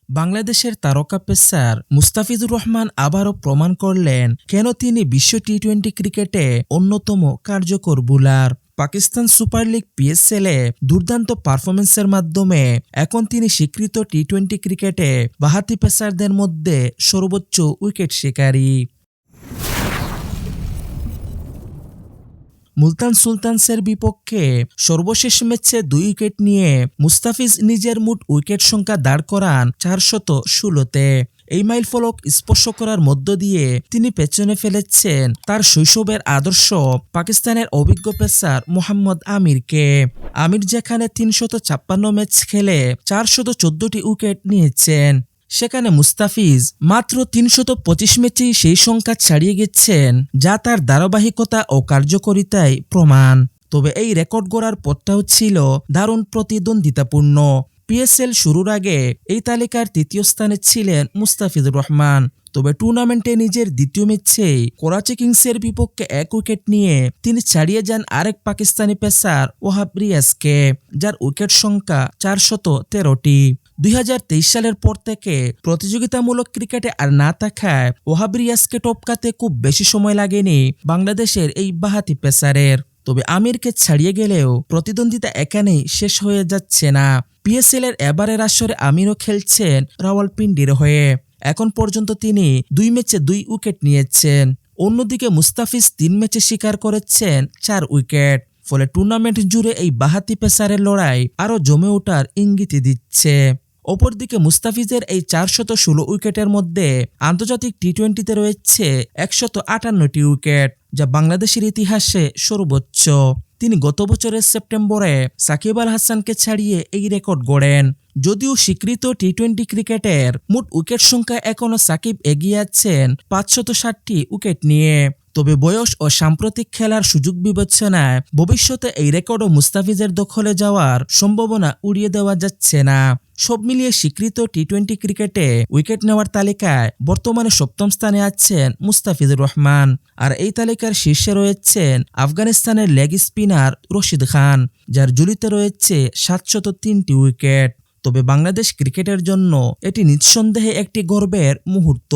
বাংলাদেশের তারকা পেসার মুস্তাফিজুর রহমান আবারও প্রমাণ করলেন কেন তিনি বিশ্ব টি-20 ক্রিকেটে অন্যতম কার্যকর বোলার। পাকিস্তান সুপার লিগ পিএসএলে দুর্দান্ত পারফরম্যান্সের মাধ্যমে এখন তিনি স্বীকৃত টি-20 ক্রিকেটে বাঁহাতি পেসারদের মধ্যে সর্বোচ্চ উইকেট শিকারী। মুলতান সুলতানসের বিপক্ষে সর্বশেষ ম্যাচে 2 উইকেট নিয়ে মুস্তাফিজ নিজের মোট উইকেট সংখ্যা দাঁড় করান 416-তে। এই মাইলফলক স্পর্শ করার মধ্য দিয়ে তিনি পেছনে ফেলেছেন তার শৈশবের আদর্শ পাকিস্তানের অভিজ্ঞ পেসার মোহাম্মদ আমিরকে। আমির যেখানে 356 ম্যাচ খেলে 414টি উইকেট নিয়েছেন, সেখানে মুস্তাফিজ মাত্র 325 ম্যাচেই সেই সংখ্যা ছাড়িয়ে গেছেন, যা তার ধারাবাহিকতা ও কার্যকারিতায় প্রমাণ। তবে এই রেকর্ড গড়ার পথটাও ছিল দারুণ প্রতিদ্বন্দ্বিতাপূর্ণ। পিএসএল শুরুর আগে এই তালিকার 3য় স্থানে ছিলেন মুস্তাফিজুর রহমান। তবে টুর্নামেন্টে নিজের দ্বিতীয় ম্যাচেই করাচি কিংসের বিপক্ষে 1 উইকেট নিয়ে তিনি ছাড়িয়ে যান আরেক পাকিস্তানি পেসার ওহাব রিয়াজকে, যার উইকেট সংখ্যা 413টি। 2023 সালের পর থেকে প্রতিযোগিতামূলক ক্রিকেটে আর না থাকায় ওহাব রিয়াজকে টপকাতে খুব বেশি সময় লাগেনি বাংলাদেশের এই বাঁহাতি পেসারের। তবে আমিরকে ছাড়িয়ে গেলেও প্রতিদ্বন্দ্বিতা এখানেই শেষ হয়ে যাচ্ছে না। পিএসএল এর এবারের আসরে আমিরও খেলছেন রাওয়ালপিন্ডির হয়ে। এখন পর্যন্ত তিনি 2 ম্যাচে 2 উইকেট নিয়েছেন। অন্যদিকে মুস্তাফিজ 3 ম্যাচে শিকার করেছেন 4 উইকেট। ফলে টুর্নামেন্ট জুড়ে এই বাঁহাতি পেসারের লড়াই আরও জমে ওঠার ইঙ্গিত দিচ্ছে। অপরদিকে মুস্তাফিজের এই 416 উইকেটের মধ্যে আন্তর্জাতিক টি-20তে রয়েছে 158টি উইকেট, যা বাংলাদেশের ইতিহাসে সর্বোচ্চ। তিনি গত বছরের সেপ্টেম্বরে সাকিব আল হাসানকে ছাড়িয়ে এই রেকর্ড গড়েন। যদিও স্বীকৃত টি-20 ক্রিকেটের মোট উইকেট সংখ্যা এখনও সাকিব এগিয়ে আছেন 560টি উইকেট নিয়ে। তবে বয়স ও সাম্প্রতিক খেলার সুযোগ বিবেচনায় ভবিষ্যতে এই রেকর্ডও মুস্তাফিজের দখলে যাওয়ার সম্ভাবনা উড়িয়ে দেওয়া যাচ্ছে না। সব মিলিয়ে স্বীকৃত টি-20 ক্রিকেটে উইকেট নেওয়ার তালিকায় বর্তমানে 7ম স্থানে আছেন মুস্তাফিজুর রহমান। আর এই তালিকার শীর্ষে রয়েছেন আফগানিস্তানের লেগ স্পিনার রশিদ খান, যার ঝুলিতে রয়েছে 703টি উইকেট। তবে বাংলাদেশ ক্রিকেটের জন্য এটি নিঃসন্দেহে একটি গর্বের মুহূর্ত।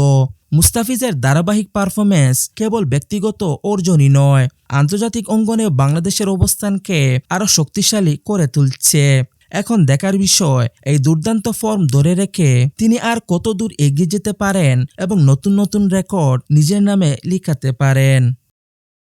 মুস্তাফিজের ধারাবাহিক পারফরম্যান্স কেবল ব্যক্তিগত অর্জনই নয়, আন্তর্জাতিক অঙ্গনে বাংলাদেশের অবস্থানকে আরও শক্তিশালী করে তুলছে। এখন দেখার বিষয় এই দুর্দান্ত ফর্ম ধরে রেখে তিনি আর কত দূর এগিয়ে যেতে পারেন এবং নতুন নতুন রেকর্ড নিজের নামে লিখাতে পারেন।